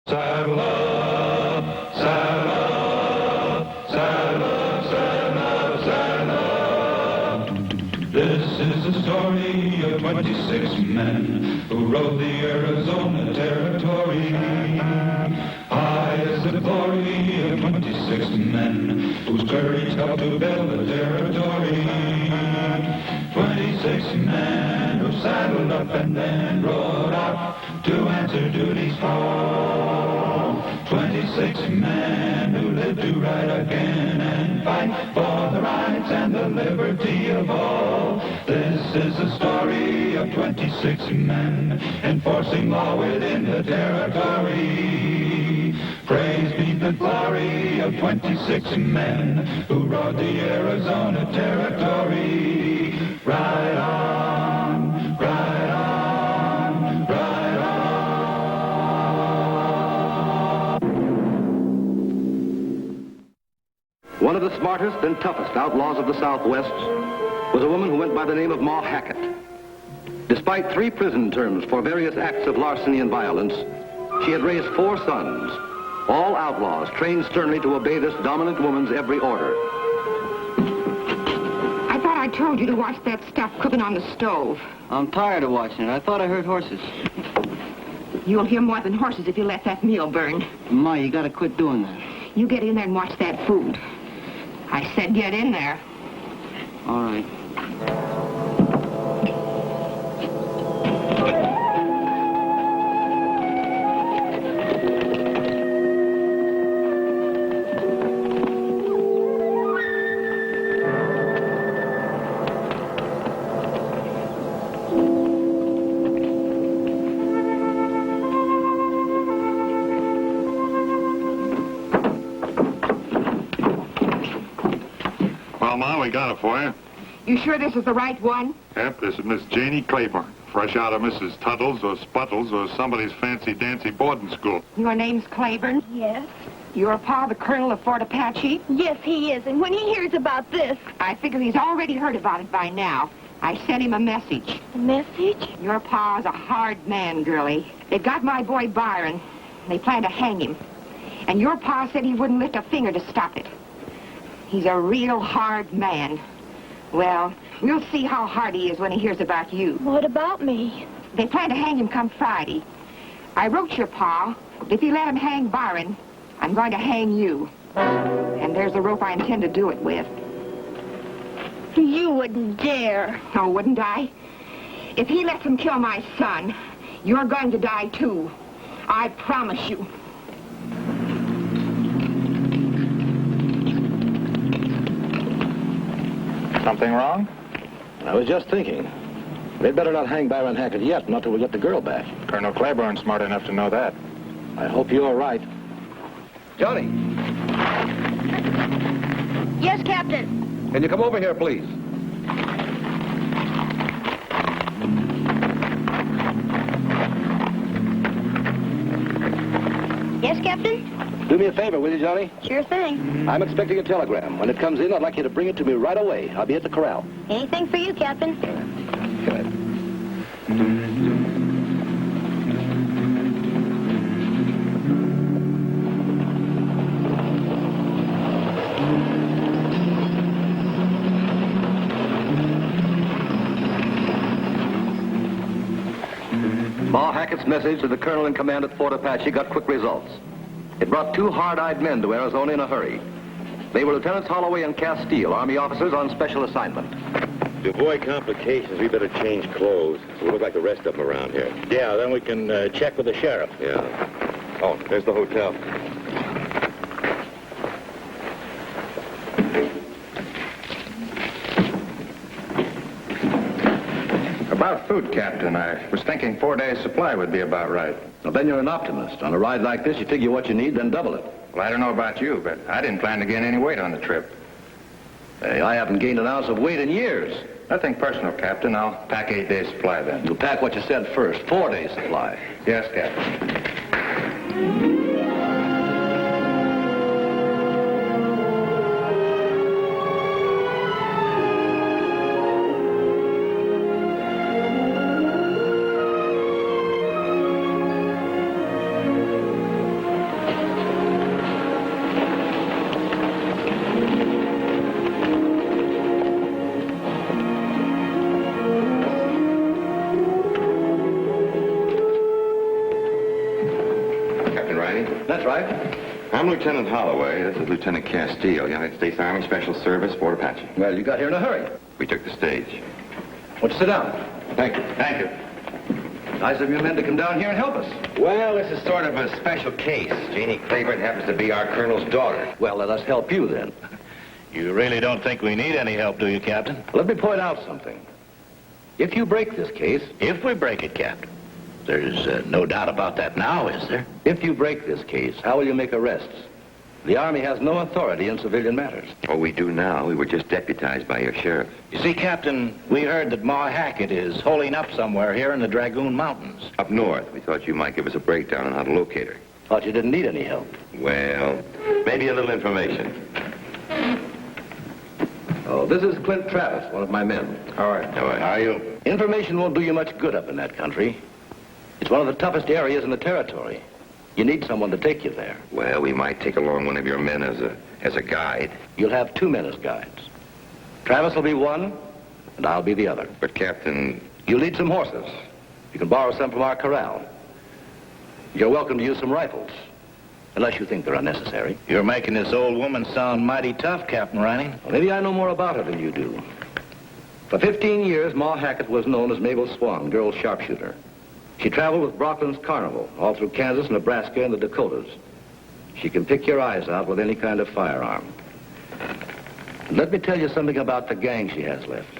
Saddle up, saddle up, saddle up, saddle up, saddle up. This is the story of 26 men who rode the Arizona Territory. High is the glory of 26 men whose courage helped to build the territory. 26 men who saddled up and then rode out to answer duty's call. 26 men who lived to ride again and fight for the rights and the liberty of all. This is the story of 26 men enforcing law within the territory. Praise be the glory of 26 men who rode the Arizona Territory. Ride on, ride on, ride on. One of the smartest and toughest outlaws of the Southwest was a woman who went by the name of Ma Hackett. Despite 3 prison terms for various acts of larceny and violence, she had raised 4 sons, all outlaws trained sternly to obey this dominant woman's every order. I thought I told you to watch that stuff cooking on the stove. I'm tired of watching it. I thought I heard horses. You'll hear more than horses if you let that meal burn. Ma, you gotta quit doing that. You get in there and watch that food. I said get in there. All right. Well, Ma, we got it for you. You sure this is the right one? Yep, this is Miss Janie Claiborne, fresh out of Mrs. Tuttle's or Sputtle's or somebody's fancy-dancy boarding school. Your name's Claiborne? Yes. Your pa the colonel of Fort Apache? Yes, he is. And when he hears about this... I figure he's already heard about it by now. I sent him a message. A message? Your pa's a hard man, girlie. They've got my boy Byron. They plan to hang him. And your pa said he wouldn't lift a finger to stop it. He's a real hard man. Well, we'll see how hard he is when he hears about you. What about me? They plan to hang him come Friday. I wrote your pa, if he let him hang Byron, I'm going to hang you. And there's the rope I intend to do it with. You wouldn't dare. Oh, wouldn't I? If he lets him kill my son, you're going to die too. I promise you. Something wrong? I was just thinking, they'd better not hang Byron Hackett yet, not till we get the girl back. Colonel Claiborne's smart enough to know that. I hope you're right. Johnny, Yes, Captain. can you come over here, please? Yes, Captain? Do me a favor, will you, Johnny? Sure thing. I'm expecting a telegram. When it comes in, I'd like you to bring it to me right away. I'll be at the corral. Anything for you, Captain. Good. Ma Hackett's message to the colonel in command at Fort Apache got quick results. It brought 2 hard-eyed men to Arizona in a hurry. They were Lieutenants Holloway and Castile, Army officers on special assignment. To avoid complications, we better change clothes so we look like the rest of them around here. Yeah, then we can check with the sheriff. Yeah. Oh, there's the hotel. About food, Captain, I was thinking 4 days' supply would be about right. Well, then you're an optimist. On a ride like this, you figure what you need, then double it. Well, I don't know about you, but I didn't plan to gain any weight on the trip. Hey, I haven't gained an ounce of weight in years. Nothing personal, Captain. I'll pack 8 days' supply then. You'll pack what you said first, 4 days' supply. Yes, Captain. Rynning. That's right. I'm Lieutenant Holloway. This is Lieutenant Castile, United States Army Special Service, Fort Apache. Well, you got here in a hurry. We took the stage. Won't you sit down? Thank you. Thank you. Nice of you men to come down here and help us. Well, this is sort of a special case. Janie Claiborne happens to be our colonel's daughter. Well, let us help you then. You really don't think we need any help, do you, Captain? Let me point out something. If you break this case, If we break it, Captain. There's no doubt about that now, is there? if you break this case, how will you make arrests? The Army has no authority in civilian matters. Oh, we do now. We were just deputized by your sheriff. You see, Captain, we heard that Ma Hackett is holing up somewhere here in the Dragoon Mountains. Up north, we thought you might give us a breakdown on how to locate her. Thought you didn't need any help. Well, maybe a little information. Oh, this is Clint Travis, one of my men. All right. How are you? Information won't do you much good up in that country. It's one of the toughest areas in the territory. You need someone to take you there. Well, we might take along one of your men as a guide. You'll have 2 men as guides. Travis will be one, and I'll be the other. But, Captain... You'll need some horses. You can borrow some from our corral. You're welcome to use some rifles, unless you think they're unnecessary. You're making this old woman sound mighty tough, Captain Rynning. Well, maybe I know more about her than you do. For 15 years, Ma Hackett was known as Mabel Swan, girl sharpshooter. She traveled with Brocklin's Carnival, all through Kansas, Nebraska, and the Dakotas. She can pick your eyes out with any kind of firearm. And let me tell you something about the gang she has left.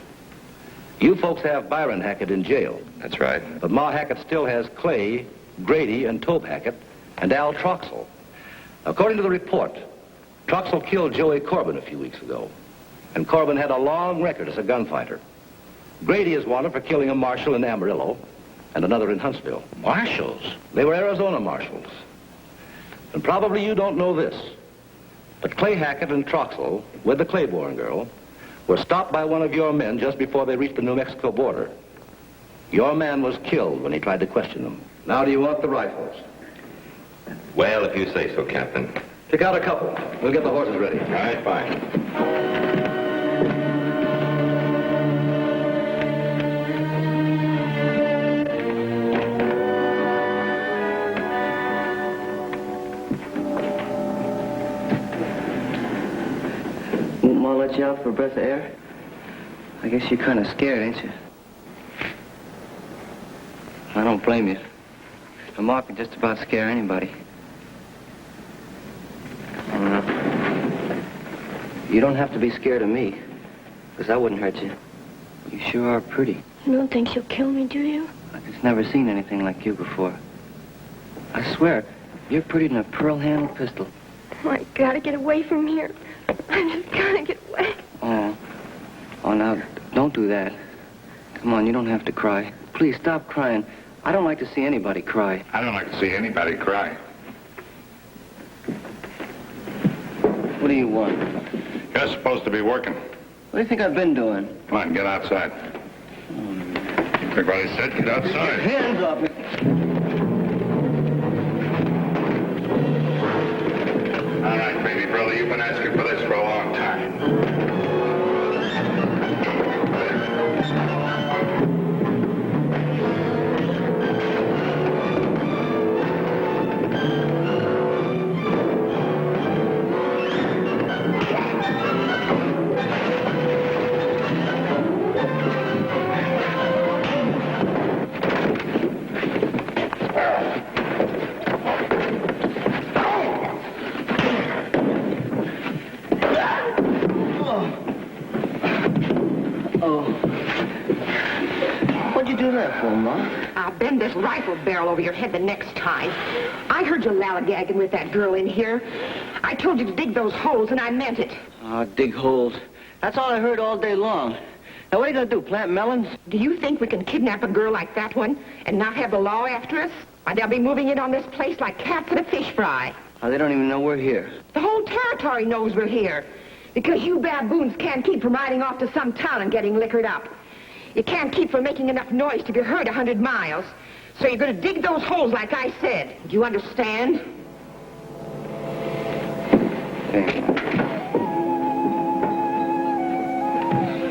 You folks have Byron Hackett in jail. That's right. But Ma Hackett still has Clay, Grady, and Tobe Hackett, and Al Troxell. According to the report, Troxell killed Joey Corbin a few weeks ago. And Corbin had a long record as a gunfighter. Grady is wanted for killing a marshal in Amarillo and another in Huntsville. Marshals? They were Arizona marshals. And probably you don't know this, but Clay Hackett and Troxell, with the Claiborne girl, were stopped by one of your men just before they reached the New Mexico border. Your man was killed when he tried to question them. Now do you want the rifles? Well, if you say so, Captain. Pick out a couple. We'll get the horses ready. All right, fine. Won't Ma let you out for a breath of air? I guess you're kind of scared, ain't you? I don't blame you. A Ma can just about scare anybody. I don't know. You don't have to be scared of me, because I wouldn't hurt you. You sure are pretty. You don't think she'll kill me, do you? I've just never seen anything like you before. I swear, you're prettier than a pearl-handled pistol. Oh, I gotta get away from here. I just gotta get away. Oh, now, don't do that. Come on, you don't have to cry. Please, stop crying. I don't like to see anybody cry. I don't like to see anybody cry. What do you want? You're supposed to be working. What do you think I've been doing? Come on, get outside. Everybody said get outside. Hands off me. All right, baby brother, you've been asking for this for a long time. What'd you do that for, Ma? I'll bend this rifle barrel over your head the next time. I heard you lallygagging with that girl in here. I told you to dig those holes, and I meant it. Oh, dig holes. That's all I heard all day long. Now, what are you going to do, plant melons? Do you think we can kidnap a girl like that one and not have the law after us? Why, they'll be moving in on this place like cats at a fish fry. Oh, they don't even know we're here. The whole territory knows we're here. Because you baboons can't keep from riding off to some town and getting liquored up. You can't keep from making enough noise to be heard 100 miles. So you're going to dig those holes like I said. Do you understand?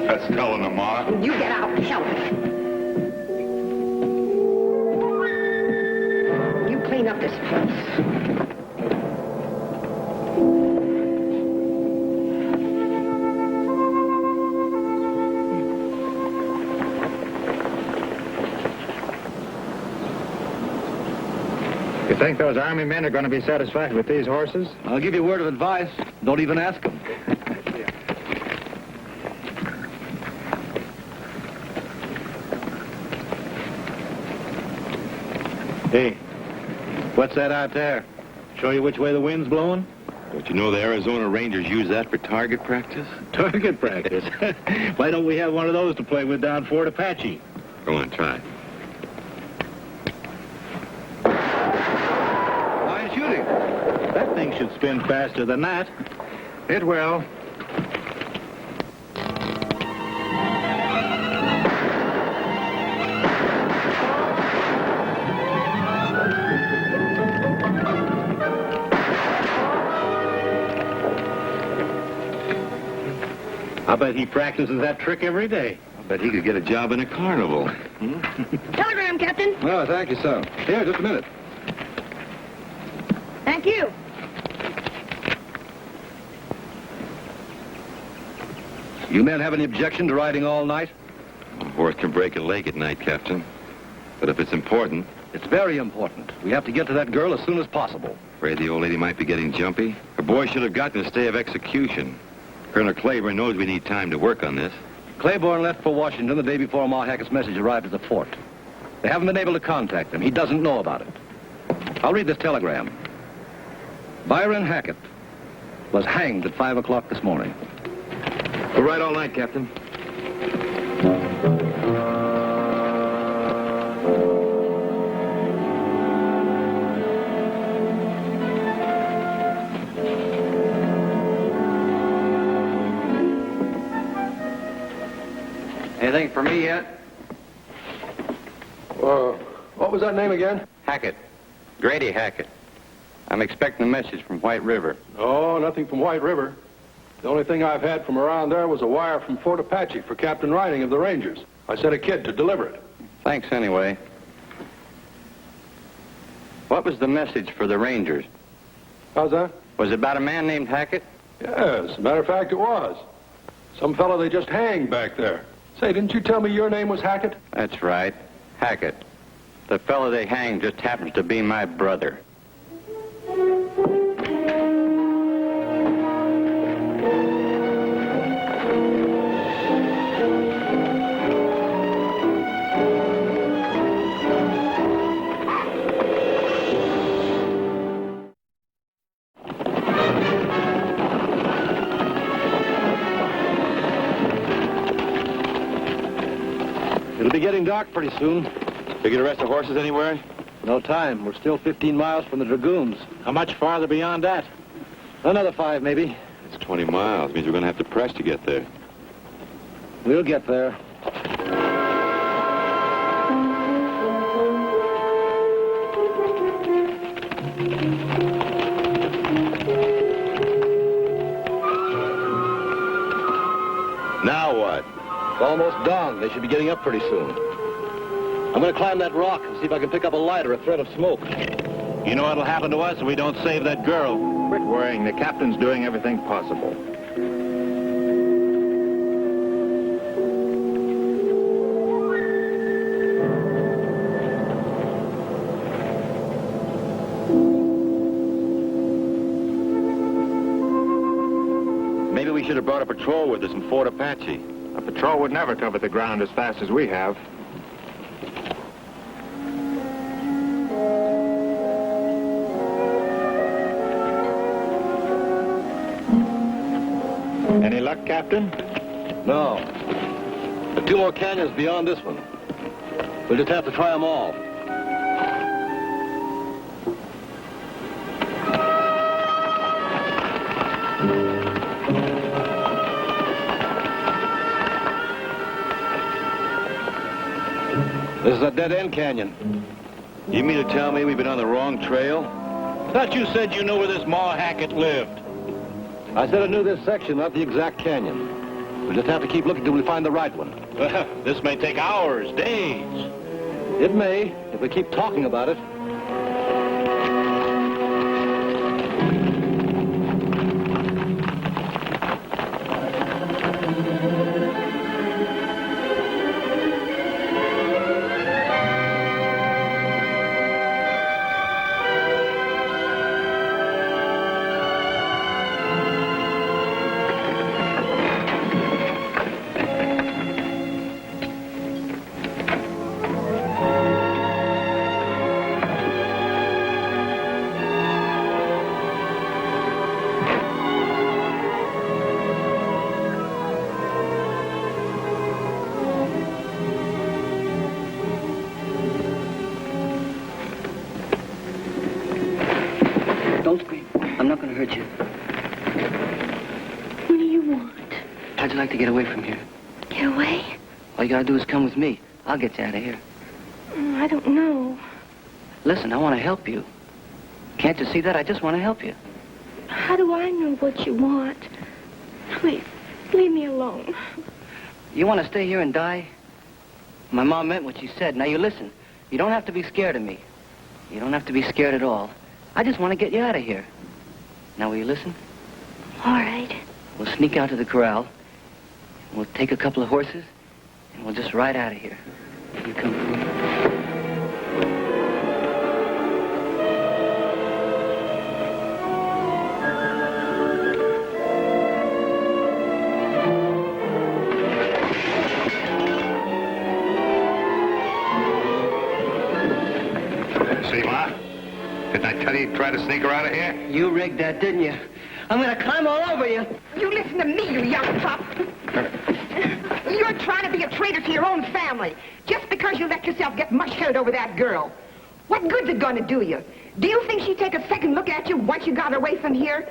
That's telling them, Ma. You get out and help us. You clean up this place. You think those army men are going to be satisfied with these horses? I'll give you a word of advice. Don't even ask them. Hey, what's that out there? Show you which way the wind's blowing? Don't you know the Arizona Rangers use that for target practice? Target practice. Why don't we have one of those to play with down Fort Apache? Go on, try. Fine shooting. That thing should spin faster than that. It will. I bet he practices that trick every day. I bet he could get a job in a carnival. Telegram, Captain. Oh, thank you, sir. Here, just a minute. Thank you. You men have any objection to riding all night? A horse can break a leg at night, Captain. But if it's important, It's very important. We have to get to that girl as soon as possible. afraid the old lady might be getting jumpy. Her boy should have gotten a stay of execution. Colonel Claiborne knows we need time to work on this. Claiborne left for Washington the day before Ma Hackett's message arrived at the fort. They haven't been able to contact him. He doesn't know about it. I'll read this telegram. Byron Hackett was hanged at 5 o'clock this morning. We'll ride all night, Captain. Anything for me yet? What was that name again? Hackett. Grady Hackett. I'm expecting a message from White River. Oh, nothing from White River. The only thing I've had from around there was a wire from Fort Apache for Captain Rynning of the Rangers. I sent a kid to deliver it. Thanks anyway. What was the message for the Rangers? How's that? Was it about a man named Hackett? Yes, as a matter of fact, it was. Some fellow they just hanged back there. Say, didn't you tell me your name was Hackett? That's right. Hackett. The fellow they hanged just happens to be my brother. It'll be getting dark pretty soon. Figure to rest the horses anywhere? No time. We're still 15 miles from the Dragoons. How much farther beyond that? Another 5, maybe. It's 20 miles. Means we're going to have to press to get there. We'll get there. Now what? It's almost dawn. They should be getting up pretty soon. I'm going to climb that rock and see if I can pick up a light or a thread of smoke. You know what'll happen to us if we don't save that girl? Quit worrying. The captain's doing everything possible. Maybe we should have brought a patrol with us in Fort Apache. A patrol would never cover the ground as fast as we have. Any luck, Captain? No. There are 2 more canyons beyond this one. We'll just have to try them all. This is a dead-end canyon. You mean to tell me we've been on the wrong trail? Thought you said you knew where this Ma Hackett lived. I said I knew this section, not the exact canyon. We'll just have to keep looking till we find the right one. Well, this may take hours, days. It may, if we keep talking about it. not going to hurt you. What do you want? How'd you like to get away from here? Get away? All you got to do is come with me. I'll get you out of here. I don't know. Listen, I want to help you. Can't you see that? I just want to help you. How do I know what you want? Please, leave me alone. You want to stay here and die? My mom meant what she said. Now you listen. You don't have to be scared of me. You don't have to be scared at all. I just want to get you out of here. Now will you listen? All right. We'll sneak out to the corral. We'll take a couple of horses, and we'll just ride out of here. You come with me. See, Ma? Didn't I tell you to try to sneak her out of here? You rigged that, didn't you? I'm going to climb all over you. You listen to me, you young pup. You're trying to be a traitor to your own family just because you let yourself get mush-haired over that girl. What good's it going to do you? Do you think she'd take a second look at you once you got her away from here?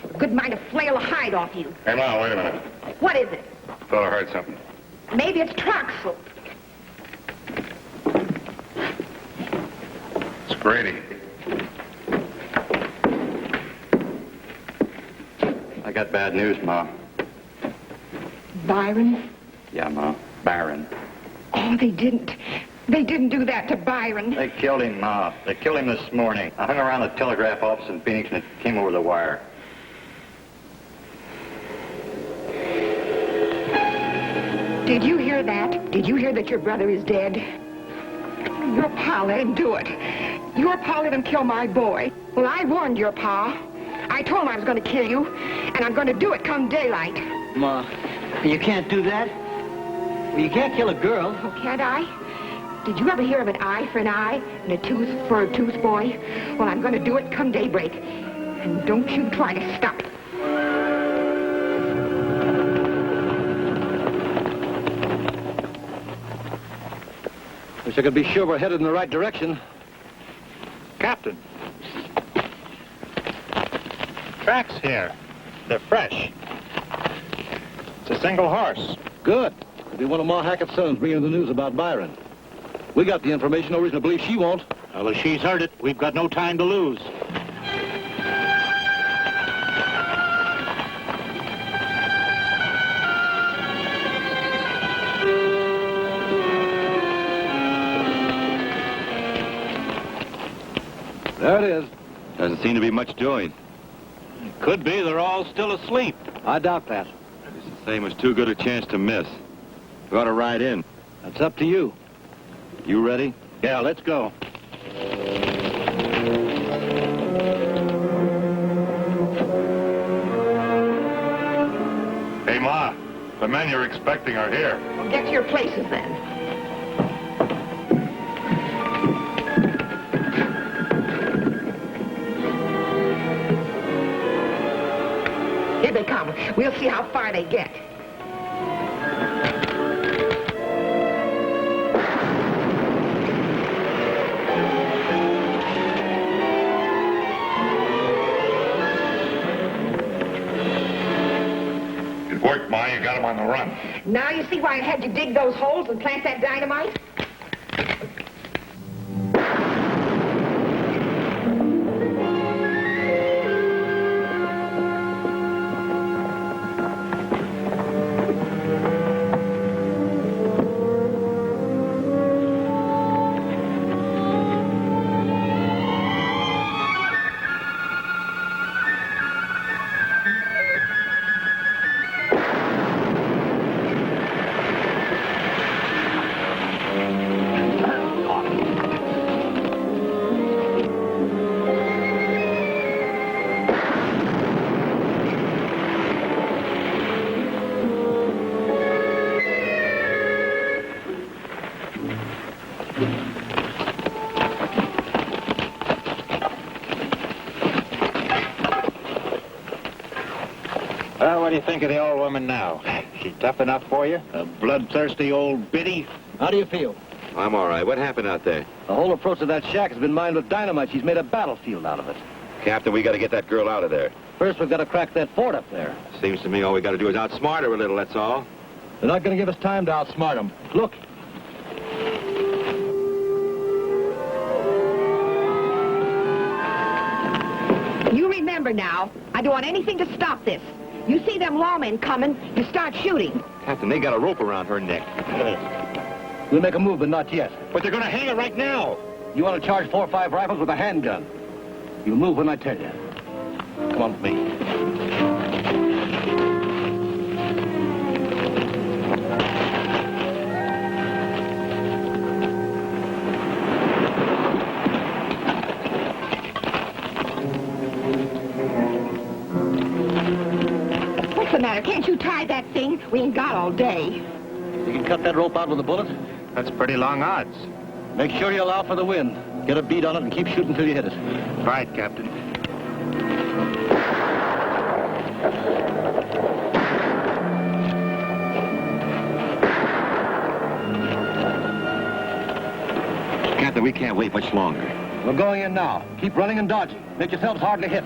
A good mind to flail a hide off you. Hey, Ma, wait a minute. What is it? Thought I heard something. Maybe it's Troxel. It's Grady. I got bad news, Ma. Byron? Yeah, Ma. Byron. Oh, they didn't. They didn't do that to Byron. They killed him, Ma. They killed him this morning. I hung around the telegraph office in Phoenix and it came over the wire. Did you hear that? Did you hear that your brother is dead? Your pa let him do it. Your pa let him kill my boy. Well, I warned your pa. I told him I was going to kill you, and I'm going to do it come daylight. Ma, you can't do that. You can't kill a girl. Oh, can't I? Did you ever hear of an eye for an eye and a tooth for a tooth, boy? Well, I'm going to do it come daybreak. And don't you try to stop it. Wish I could be sure we're headed in the right direction. Captain. Tracks here. They're fresh. It's a single horse. Good. It'll be one of Ma Hackett's sons bringing the news about Byron. We got the information. No reason to believe she won't. Well, if she's heard it, we've got no time to lose. There it is. Doesn't seem to be much doing. Could be they're all still asleep. I doubt that. It's the same as too good a chance to miss. We ought to ride in. That's up to you. You ready? Yeah, let's go. Hey, Ma, the men you're expecting are here. Well, get to your places then. Here they come. We'll see how far they get. It worked, Ma. You got them on the run. Now you see why I had you dig those holes and plant that dynamite? Well, what do you think of the old woman now? She tough enough for you? A bloodthirsty old biddy? How do you feel? I'm all right. What happened out there? The whole approach to that shack has been mined with dynamite. She's made a battlefield out of it. Captain, we got to get that girl out of there. First, we've got to crack that fort up there. Seems to me all we got to do is outsmart her a little, that's all. They're not going to give us time to outsmart them. Look. You remember now, I don't want anything to stop this. You see them lawmen coming, you start shooting. Captain, they got a rope around her neck. We'll make a move, but not yet. But they're going to hang her right now. You want to charge 4 or 5 rifles with a handgun. You move when I tell you. Come on with me. What's the matter? Can't you tie that thing? We ain't got all day. You can cut that rope out with a bullet. That's pretty long odds. Make sure you allow for the wind. Get a bead on it and keep shooting till you hit it. Right, Captain. Captain, we can't wait much longer. We're going in now. Keep running and dodging. Make yourselves hard to hit.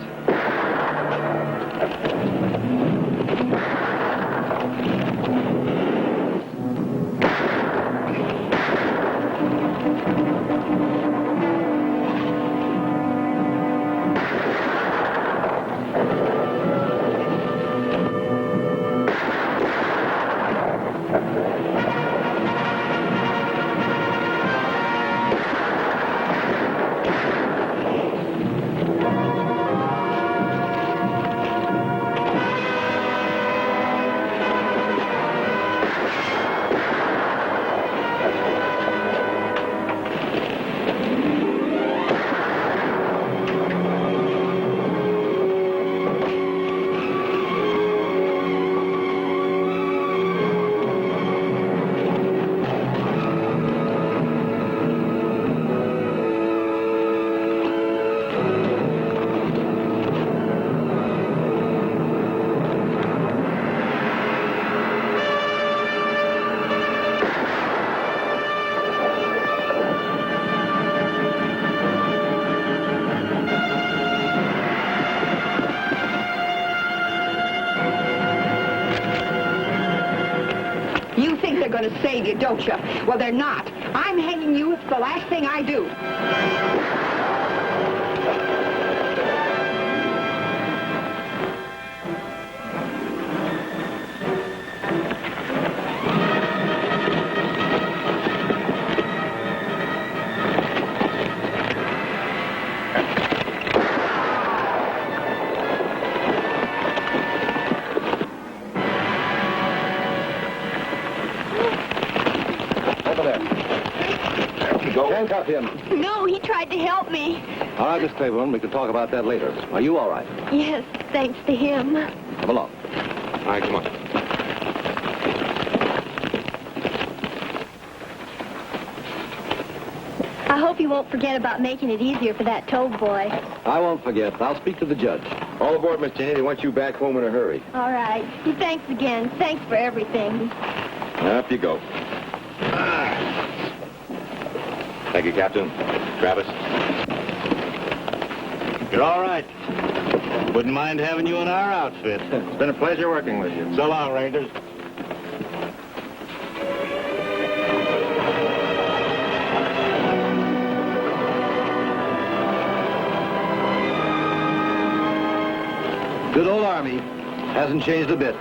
Going to save you, don't you? Well, they're not. I'm hanging you. It's the last thing I do. Handcuff him. No, he tried to help me. All right, Miss Claiborne, we can talk about that later. Are you all right? Yes, thanks to him. Come along. All right, come on. I hope you won't forget about making it easier for that toad boy. I won't forget. I'll speak to the judge. All aboard, Miss Jenny. They want you back home in a hurry. All right. Thanks again. Thanks for everything. Up you go. Thank you, Captain. Travis. You're all right. Wouldn't mind having you in our outfit. It's been a pleasure working with you. So long, Rangers. Good old Army. Hasn't changed a bit.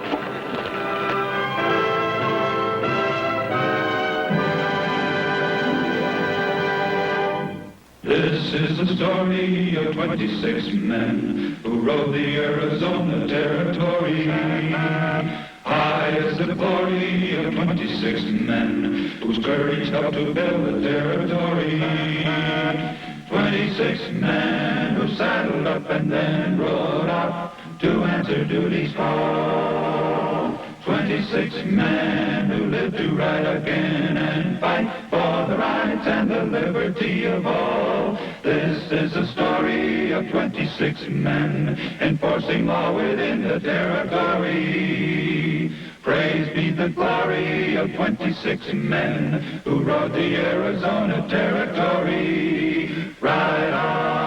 This is the story of 26 men who rode the Arizona Territory. High is the glory of 26 men whose courage helped to build the territory. 26 men who saddled up and then rode out to answer duty's call. 26 men who lived to ride again and fight for the rights and the liberty of all. This is the story of 26 men enforcing law within the territory. Praise be the glory of 26 men who rode the Arizona Territory. Ride on.